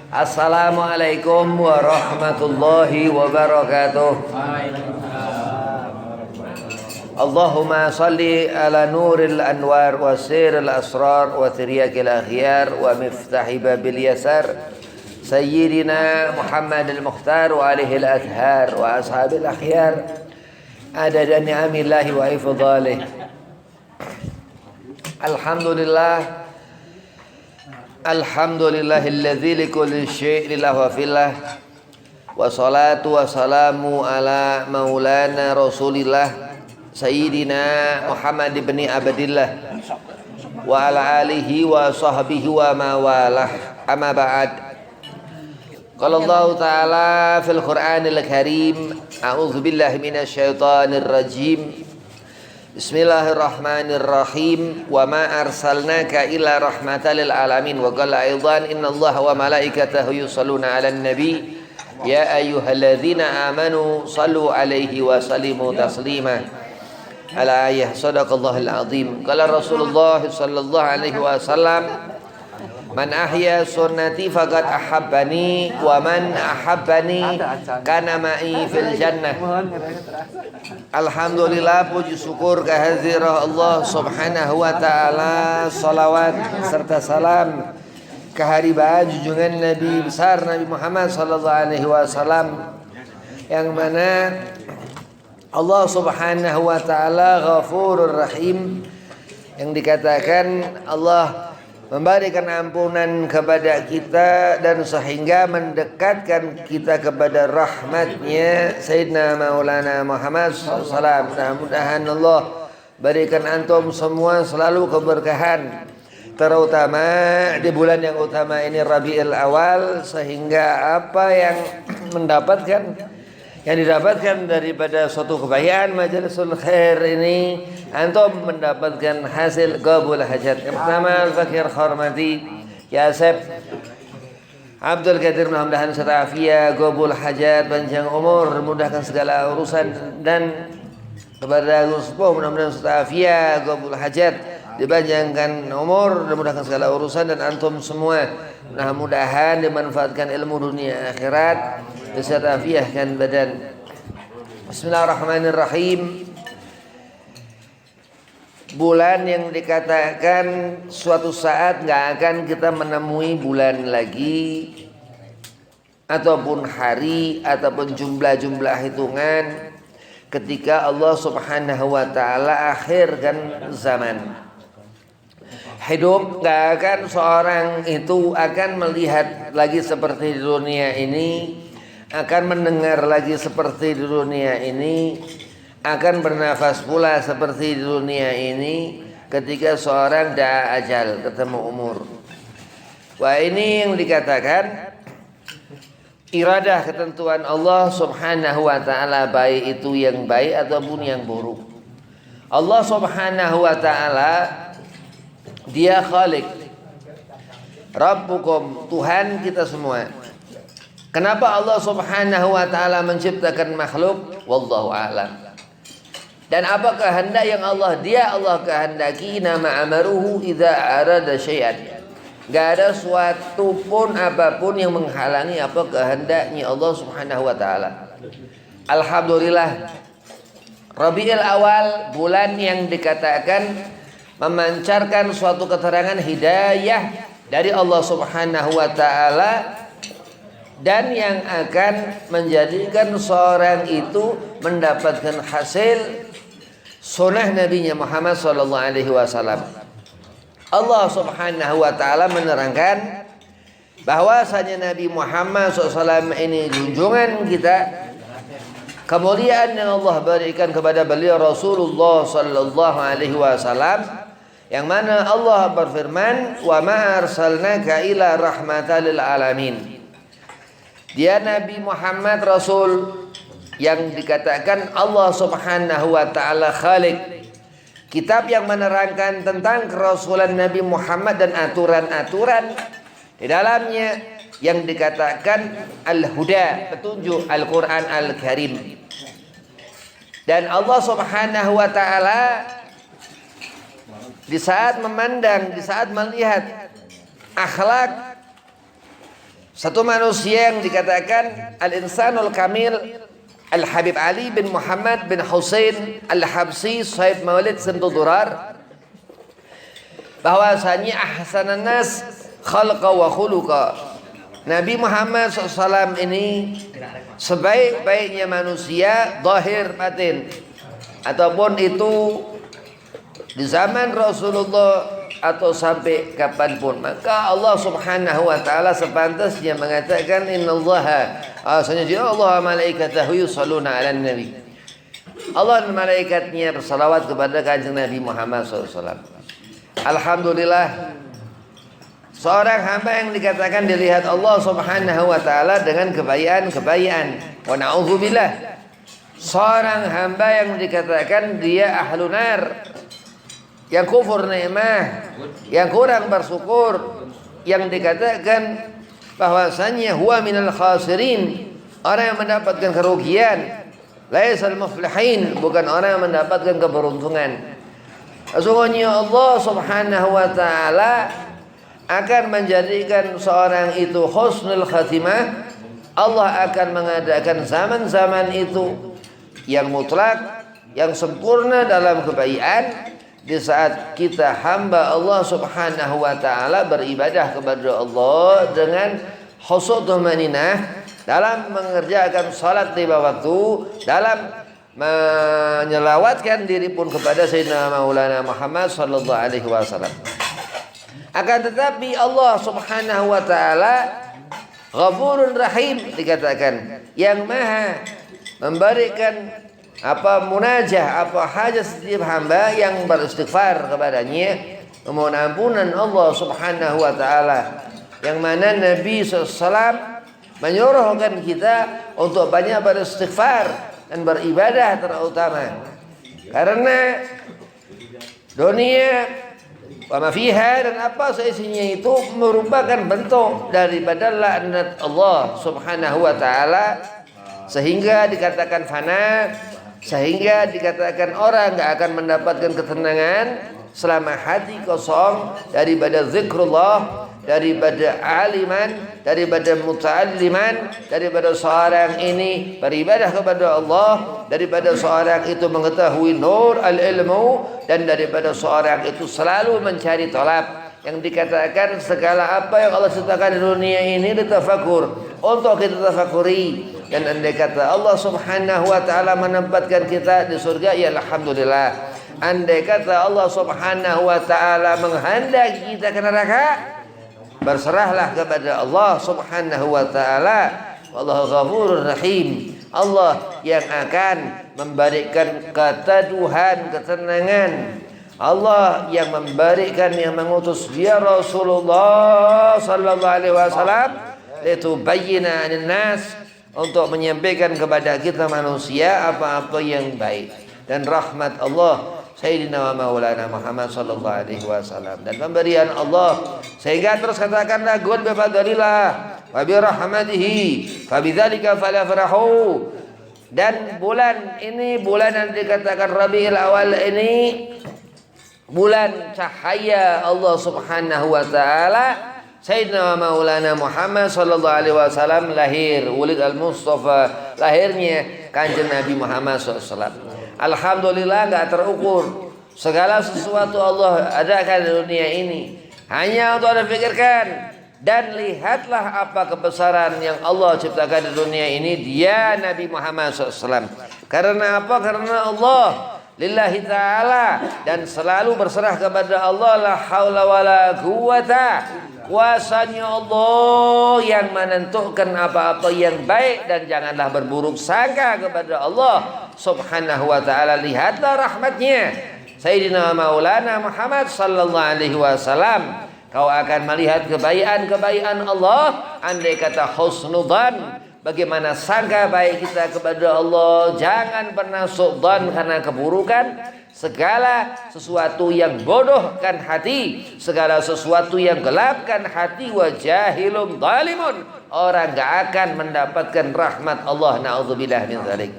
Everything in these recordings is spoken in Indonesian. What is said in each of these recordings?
Assalamualaikum warahmatullahi wabarakatuh. Allahumma salli ala nuril anwar wa siril asrar wa tiryakil akhyar wa miftahi babil yasar Sayyidina Muhammad al-Mukhtar wa alihi al-athhar wa ashabil akhyar adada ni'amillahi wa ifdalih. Alhamdulillahilladzi likulli syai'in lahu wa fillah. Wassalatu wassalamu ala maulana Rasulillah Sayyidina Muhammad ibn Abdillah wa ala alihi wa sahbihi wa mawalah. Amma ba'd. Qala Allah Ta'ala fil Qur'anil Karim, a'udzu billahi minasyaitonir rajim. Bismillahirrahmanirrahim. Wa ma arsalnaka illa rahmatan lil alamin. Wa qala aidan innallaha wa malaikatahu yusholluna 'alan nabi ya ayyuhalladzina amanu shallu 'alaihi wa sallimu taslima. Al-ayah. Shadaqallahul azim. Qala Rasulullah sallallahu alaihi wasallam, man ahya sunnati faqad ahabbani wa man ahabbani kana ma'i fil jannah. Alhamdulillah, puji syukur kehadirat Allah subhanahu wa ta'ala. Salawat serta salam keharibaan junjungan Nabi besar Nabi Muhammad sallallahu alaihi wasallam, yang mana Allah subhanahu wa ta'ala Ghafurur Rahim, yang dikatakan Allah memberikan ampunan kepada kita dan sehingga mendekatkan kita kepada rahmatnya Sayyidina Maulana Muhammad SAW. Mudah-mudahan Allah berikan antum semua selalu keberkahan, terutama di bulan yang utama ini Rabiul Awal, sehingga apa yang didapatkan daripada suatu kebaikan majlisul khair ini, antum mendapatkan hasil qabul hajat. Yang pertama, Al-Fakir Khormati ya Syekh Abdul Qadir, mudah-mudahan serafia, qabul hajat, panjang umur, mudahkan segala urusan, dan kepada Gus Sepuh mudah-mudahan serafia, qabul hajat, dipanjangkan umur, dimudahkan segala urusan, dan antum semua mudah-mudahan dimanfaatkan ilmu dunia akhirat, diserafiahkan badan. Bismillahirrahmanirrahim. Bulan yang dikatakan suatu saat gak akan kita menemui bulan lagi, ataupun hari, ataupun jumlah hitungan, ketika Allah subhanahu wa ta'ala akhirkan zaman. Hidup gak akan seorang itu akan melihat lagi seperti di dunia ini, akan mendengar lagi seperti di dunia ini, akan bernafas pula seperti di dunia ini ketika seorang dah ajal, ketemu umur. Wah, ini yang dikatakan iradah, ketentuan Allah subhanahu wa ta'ala, baik itu yang baik ataupun yang buruk. Allah subhanahu wa ta'ala Dia Khalik, Rabbukum, Tuhan kita semua. Kenapa Allah subhanahu wa ta'ala menciptakan makhluk? Wallahu a'lam. Dan apa kehendak yang Allah kehendaki? Nama amaruhu idza arada syai'an. Gak ada suatu pun apapun yang menghalangi apa kehendaknya Allah subhanahu wa ta'ala. Alhamdulillah, Rabiul Awal, bulan yang dikatakan memancarkan suatu keterangan hidayah dari Allah subhanahu wa ta'ala, dan yang akan menjadikan seorang itu mendapatkan hasil sunnah Nabi Muhammad sallallahu alaihi wasallam. Allah subhanahu wa ta'ala menerangkan bahwasanya Nabi Muhammad SAW ini junjungan kita, kemuliaan yang Allah berikan kepada beliau Rasulullah sallallahu alaihi wasallam, yang mana Allah berfirman, wa ma arsalnaka ila rahmatan lil alamin. Dia Nabi Muhammad Rasul yang dikatakan Allah subhanahu wa ta'ala Khalik, kitab yang menerangkan tentang kerasulan Nabi Muhammad dan aturan-aturan di dalamnya yang dikatakan Al-Huda, petunjuk Al-Quran Al-Karim. Dan Allah subhanahu wa ta'ala di saat memandang, di saat melihat akhlak Satu manusia yang dikatakan al-insanul kamil, Al-Habib Ali bin Muhammad bin Husain Al-Habsi Sahib Maulid Sentul Durar, bahwasanya ahsanan nas khalqa wa khuluqa, Nabi Muhammad SAW ini sebaik-baiknya manusia zahir batin, ataupun itu di zaman Rasulullah atau sampai kapanpun. Maka Allah Subhanahu wa taala sepantasnya mengatakan innallaha, asanya Allah malaikatahu yusholluna 'alan nabi. Allah dan malaikatnya bersalawat kepada kanjeng Nabi Muhammad SAW. Alhamdulillah, seorang hamba yang dikatakan dilihat Allah Subhanahu wa taala dengan kebaikan. Wa na'udzubillah, seorang hamba yang dikatakan dia ahlun nar, yang kufur nikmah, yang kurang bersyukur, yang dikatakan bahwasanya huwa minal khasirin, orang yang mendapatkan kerugian, laisal muflihin, bukan orang yang mendapatkan keberuntungan. Sesungguhnya Allah Subhanahu wa taala akan menjadikan seorang itu husnul khatimah. Allah akan mengadakan zaman-zaman itu yang mutlak, yang sempurna dalam kebaikan, di saat kita hamba Allah Subhanahu wa taala beribadah kepada Allah dengan khusyuk tumaninah, dalam mengerjakan salat lima waktu, dalam menyelawatkan diri pun kepada Sayyidina Maulana Muhammad sallallahu alaihi wasallam. Akan tetapi Allah Subhanahu wa taala Ghafurun Rahim, dikatakan yang maha memberikan munajah, hajat setiap hamba yang beristighfar kepadanya, memohon ampunan Allah Subhanahu wa taala, yang mana Nabi SAW menyuruhkan kita untuk banyak beristighfar dan beribadah terutama, karena dunia wa ma fiha dan apa seisinya itu merupakan bentuk daripada laknat Allah Subhanahu wa taala, sehingga dikatakan fana, sehingga dikatakan orang gak akan mendapatkan ketenangan selama hati kosong daripada zikrullah, daripada aliman, daripada muta'alliman, daripada seorang ini beribadah kepada Allah, daripada seorang itu mengetahui nur al-ilmu, dan daripada seorang itu selalu mencari tolab. Yang dikatakan segala apa yang Allah ciptakan di dunia ini ditafakur, untuk kita tafakuri. Dan andai kata Allah Subhanahu wa taala menempatkan kita di surga, ya alhamdulillah. Andai kata Allah Subhanahu wa taala menghendaki kita ke neraka, berserahlah kepada Allah Subhanahu wa taala. Wallahu ghafurur rahim. Allah yang akan memberikan keteduhan, ketenangan. Allah yang memberikan, yang mengutus dia Rasulullah sallallahu alaihi wasallam litubayyana 'anil nas, untuk menyampaikan kepada kita manusia apa-apa yang baik, dan rahmat Allah Sayyidina wa Maulana Muhammad sallallahu alaihi wasallam, dan pemberian Allah, sehingga terus katakanlah qul bi fadlillah wa bi rahmatihi fabidzalika falyafrahu. Dan bulan ini, bulan yang dikatakan Rabiul Awal ini, bulan cahaya Allah Subhanahu wa taala. Sayyidina Maulana Muhammad sallallahu alaihi wasallam lahir, Walid al-Mustafa, lahirnya kanjeng Nabi Muhammad SAW. Alhamdulillah, enggak terukur segala sesuatu Allah adakan di dunia ini hanya untuk dipikirkan. Dan lihatlah apa kebesaran yang Allah ciptakan di dunia ini, dia Nabi Muhammad SAW. Karena apa? Karena Allah lillahi ta'ala, dan selalu berserah kepada Allah, la haula wala quwata, kuasanya Allah yang menentukan apa-apa yang baik, dan janganlah berburuk sangka kepada Allah Subhanahu wa ta'ala. Lihatlah rahmatnya Sayyidina Maulana Muhammad sallallahu alaihi wasallam. Kau akan melihat kebaikan Allah. Andai kata husnudzan, bagaimana sangka baik kita kepada Allah. Jangan pernah suudzon karena keburukan. Segala sesuatu yang bodohkan hati, segala sesuatu yang gelapkan hati, wa jahilun zalimun, orang gak akan mendapatkan rahmat Allah. Na'udzubillah min dzalik.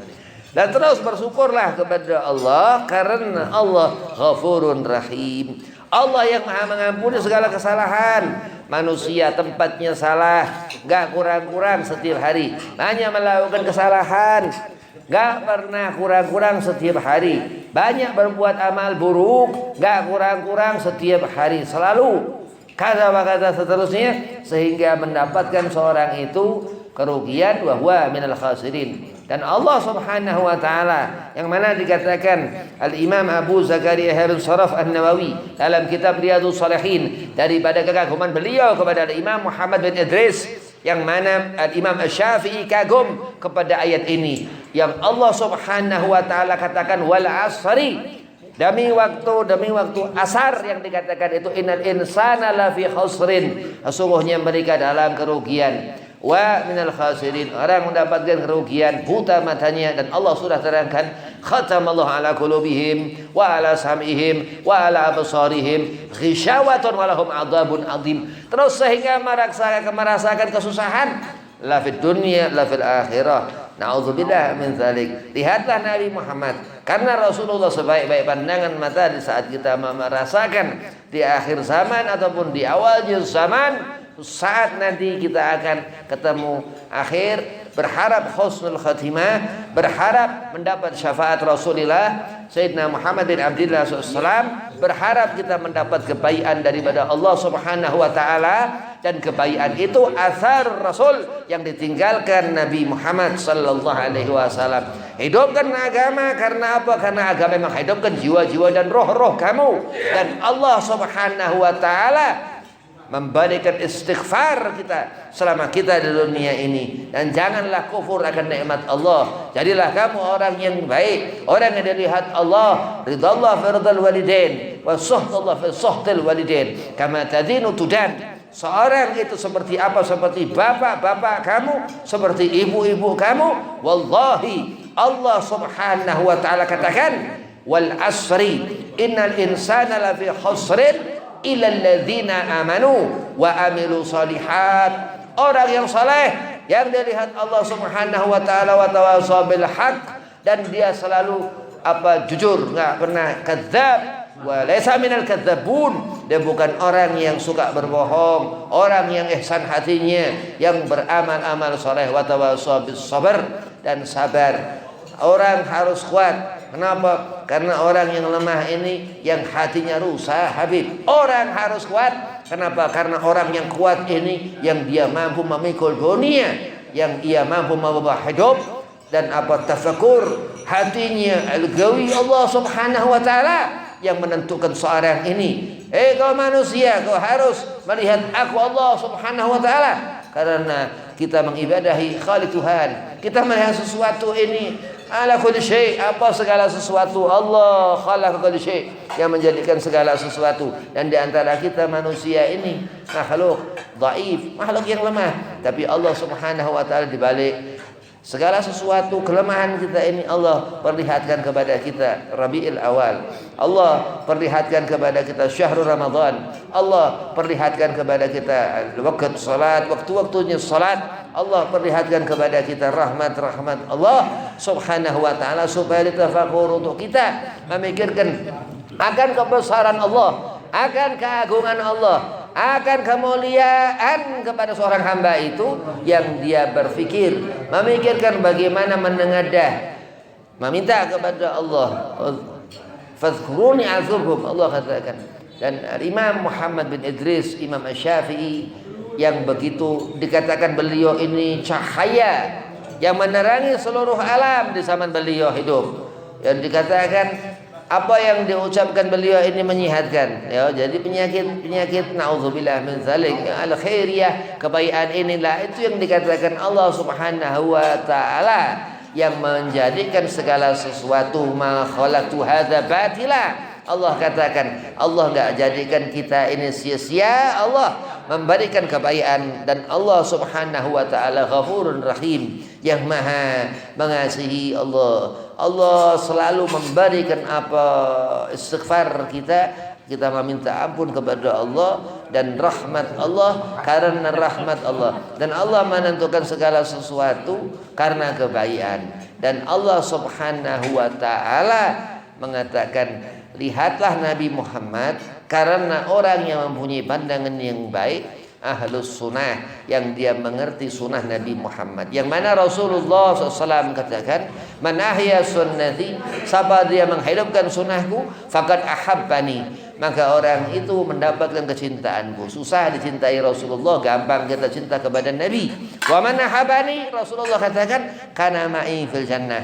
Dan terus bersyukurlah kepada Allah, karena Allah Ghafurun Rahim. Allah yang maha mengampuni segala kesalahan. Manusia tempatnya salah, gak kurang-kurang setiap hari. Banyak melakukan kesalahan, gak pernah kurang-kurang setiap hari. Banyak berbuat amal buruk, gak kurang-kurang setiap hari. Selalu kata-kata seterusnya, sehingga mendapatkan seorang itu kerugian, wa huwa minal khasirin. Dan Allah Subhanahu wa taala yang mana dikatakan Al-Imam Abu Zakaria Harun Sharaf An-Nawawi dalam kitab Riyadhus Shalihin, daripada kekaguman beliau kepada Imam Muhammad bin Idris, yang mana Al-Imam Asy-Syafi'i kagum kepada ayat ini, yang Allah Subhanahu wa taala katakan wal asri, demi waktu asar, yang dikatakan itu innal insana lafi khusrin, sesungguhnya mereka dalam kerugian. Wa minal khasirin, orang mendapatkan kerugian, buta matanya. Dan Allah sudah terangkan, khatamallahu ala qulubihim wa ala sam'ihim wa ala absarihim ghisyawatun wa lahum adzabun adzim. Terus sehingga merasakan kesusahan la fid dunya la fil akhirah. Na'udzubillah min dzalik. Lihatlah Nabi Muhammad, karena Rasulullah sebaik-baik pandangan mata di saat kita merasakan di akhir zaman ataupun di awal zaman, saat nanti kita akan ketemu akhir, berharap husnul khatimah, berharap mendapat syafaat Rasulullah Sayyidina Muhammad bin Abdullah SAW, berharap kita mendapat kebaikan daripada Allah Subhanahu wa taala, dan kebaikan itu asar Rasul yang ditinggalkan Nabi Muhammad sallallahu alaihi wasallam. Hidupkan agama, karena apa? Karena agama memang hidupkan jiwa-jiwa dan roh-roh kamu, dan Allah Subhanahu wa taala memberikan istighfar kita selama kita di dunia ini. Dan janganlah kufur akan nikmat Allah. Jadilah kamu orang yang baik, orang yang dilihat Allah, ridallah fi ridal walidain wa suhtullah fi suhtil walidain, kama tadinu tudan. Seorang itu seperti apa? Seperti bapak-bapak kamu, seperti ibu-ibu kamu. Wallahi, Allah Subhanahu wa taala katakan wal asri innal insana lafi khusrin illal ladzina amanu wa amilu shalihat. Orang yang saleh, yang dilihat Allah Subhanahu wa taala wa tawassaw bil haq, dan dia selalu jujur, enggak pernah kadzab, wa laisa minal kadzabun. Dia bukan orang yang suka berbohong, orang yang ihsan hatinya, yang beramal-amal saleh, wa tawassaw bis sabr, dan sabar. Orang harus kuat. Kenapa? Karena orang yang lemah ini yang hatinya rusak, Habib. Orang harus kuat. Kenapa? Karena orang yang kuat ini yang dia mampu memikul dunia, yang ia mampu membawa hidup dan tafakur hatinya al-gawi Allah Subhanahu wa taala, yang menentukan seorang ini. Kau manusia, kau harus melihat aku Allah Subhanahu wa taala, karena kita mengibadahi Khalik Tuhan. Kita melihat sesuatu ini ala kulli syai', segala sesuatu. Allah khalaqa kulli syai', yang menjadikan segala sesuatu. Dan di antara kita manusia ini makhluk dhaif, makhluk yang lemah. Tapi Allah Subhanahu wa taala dibalik segala sesuatu kelemahan kita ini, Allah perlihatkan kepada kita Rabiul Awal. Allah perlihatkan kepada kita Syahrul Ramadan. Allah perlihatkan kepada kita waktu salat, waktu-waktunya salat. Allah perlihatkan kepada kita rahmat-rahmat Allah Subhanahu wa taala, supaya ditafakur untuk kita memikirkan akan kebesaran Allah, akan keagungan Allah, akan kemuliaan kepada seorang hamba itu, yang dia berfikir, memikirkan bagaimana menengadah, meminta kepada Allah. Fadhkuruni azkurkum, Allah katakan. Dan Imam Muhammad bin Idris, Imam Asy-Syafi'i, yang begitu dikatakan beliau ini cahaya yang menerangi seluruh alam di zaman beliau hidup, yang dikatakan apa yang diucapkan beliau ini menyehatkan, ya. Jadi penyakit naudzubillah min dzalik, al khairiyah, kebaikan inilah itu yang dikatakan Allah Subhanahu wa taala yang menjadikan segala sesuatu ma khalaqtu hadza batila. Allah katakan, Allah enggak jadikan kita ini sia-sia. Allah memberikan kebaikan, dan Allah Subhanahu wa taala Ghafurur Rahim, yang maha mengasihi. Allah selalu memberikan istighfar kita meminta ampun kepada Allah, dan rahmat Allah, karena rahmat Allah. Dan Allah menentukan segala sesuatu karena kebaikan. Dan Allah Subhanahu wa taala mengatakan lihatlah Nabi Muhammad, karena orang yang mempunyai pandangan yang baik, ahlus sunnah, yang dia mengerti sunnah Nabi Muhammad, yang mana Rasulullah SAW katakan, man ahya sunnati, siapa dia menghidupkan sunnahku, faqad ahabbani, maka orang itu mendapatkan kecintaanku. Susah dicintai Rasulullah, gampang kita cinta kepada Nabi. Wa man ahabbani, Rasulullah katakan, kana ma'i fil jannah,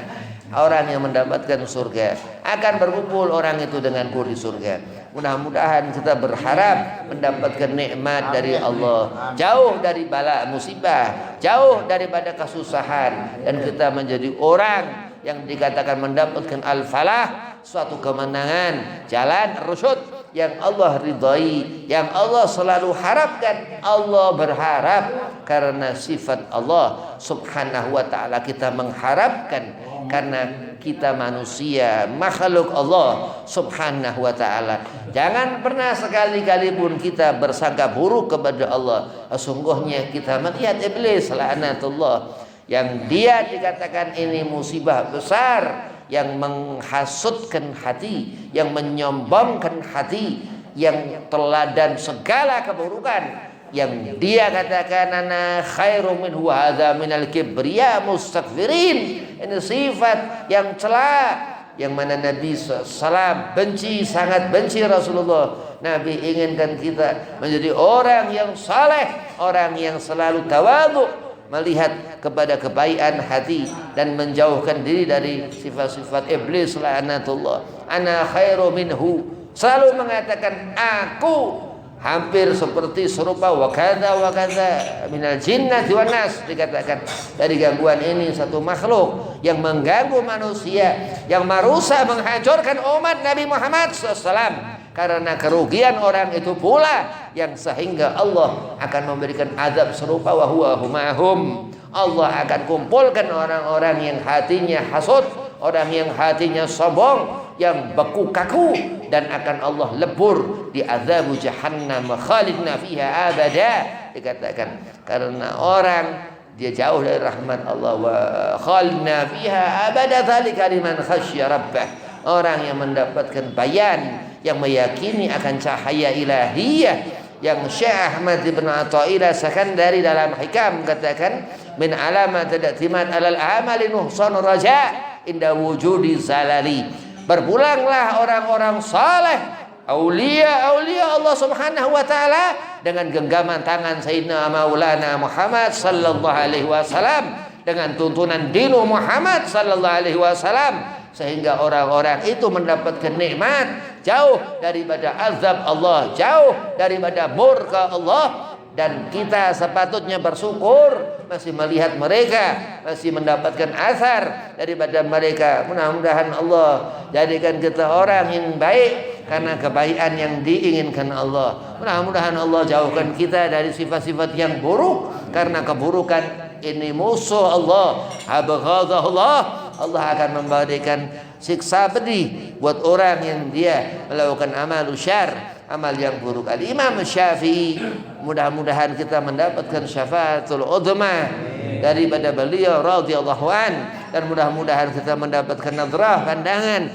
orang yang mendapatkan surga akan berkumpul orang itu denganku di surga. Mudah-mudahan kita berharap mendapatkan nikmat dari Allah, jauh dari bala musibah, jauh daripada kesusahan, dan kita menjadi orang yang dikatakan mendapatkan al-falah, suatu kemenangan, jalan rusyad yang Allah ridhai, yang Allah selalu harapkan. Allah berharap karena sifat Allah subhanahu wa ta'ala, kita mengharapkan karena kita manusia, makhluk Allah subhanahu wa ta'ala. Jangan pernah sekali-kali pun kita bersangka buruk kepada Allah. Sesungguhnya kita melihat iblis laknatullah, yang dia dikatakan ini musibah besar, yang menghasutkan hati, yang menyombongkan hati, yang teladan segala keburukan, yang dia katakan ana khairu minhu hadza minal kibriya mustakbirin. Ini sifat yang celak, yang mana Nabi SAW benci, sangat benci Rasulullah. Nabi inginkan kita menjadi orang yang saleh, orang yang selalu tawadhu, melihat kepada kebaikan hati dan menjauhkan diri dari sifat-sifat iblis laknatullah. Ana khairu minhu, selalu mengatakan aku hampir seperti serupa wa kadza minal jinnati wan nas, dikatakan dari gangguan ini satu makhluk yang mengganggu manusia, yang merusak, menghancurkan umat Nabi Muhammad SAW. Karena kerugian orang itu pula yang sehingga Allah akan memberikan azab serupa wa huwa humahum. Allah akan kumpulkan orang-orang yang hatinya hasud, orang yang hatinya sombong, yang beku kaku, dan akan Allah lebur di azab jahannam khalidna fiha abada, dikatakan karena orang dia jauh dari rahmat Allah, wa khalidna fiha abada dzalika liman khasyya rabbah, orang yang mendapatkan bayan, yang meyakini akan cahaya ilahiyah, yang Syekh Ahmad bin Athaillah Sakandari dalam Hikam katakan, min alamat i'timad alal amali nuhsan raja inda wujudi zalali. Berpulanglah orang-orang saleh, aulia Allah Subhanahu wa taala, dengan genggaman tangan Sayyidina Maulana Muhammad sallallahu alaihi wasallam, dengan tuntunan dinu Muhammad sallallahu alaihi wasallam, sehingga orang-orang itu mendapatkan nikmat, jauh daripada azab Allah, jauh daripada murka Allah. Dan kita sepatutnya bersyukur masih melihat mereka, masih mendapatkan asar daripada mereka. Mudah-mudahan Allah jadikan kita orang yang baik karena kebaikan yang diinginkan Allah. Mudah-mudahan Allah jauhkan kita dari sifat-sifat yang buruk, karena keburukan ini musuh Allah, abghadahullah. Allah akan memberikan siksa pedih buat orang yang dia melakukan amal syar, amal yang buruk. Al-Imam Syafi'i, mudah-mudahan kita mendapatkan syafaatul udhma daripada beliau radhiyallahu an, dan mudah-mudahan kita mendapatkan nadrah pandangan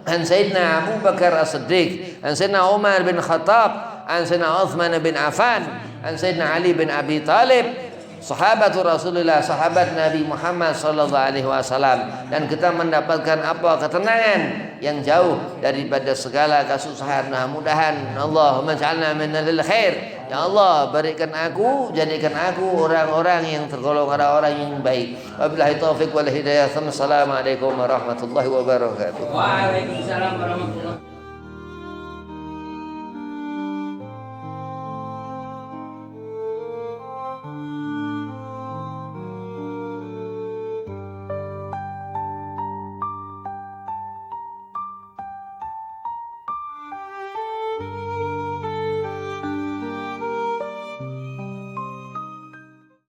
an Sayyidina Abu Bakar As-Siddiq, an Sayyidina Umar bin Khattab, an Sayyidina Uthman bin Affan, an Sayyidina Ali bin Abi Talib, sahabatul Rasulullah, sahabat Nabi Muhammad sallallahu alaihi wasallam, dan kita mendapatkan apa? Ketenangan yang jauh daripada segala kesusahan. Mudah-mudahan Allahumma ja'alna minal khair. Ya Allah, berikan aku, jadikan aku orang-orang yang tergolong orang-orang yang baik. Wabillahi taufiq wal hidayah. Assalamualaikum warahmatullahi wabarakatuh. Waalaikumsalam warahmatullahi wabarakatuh.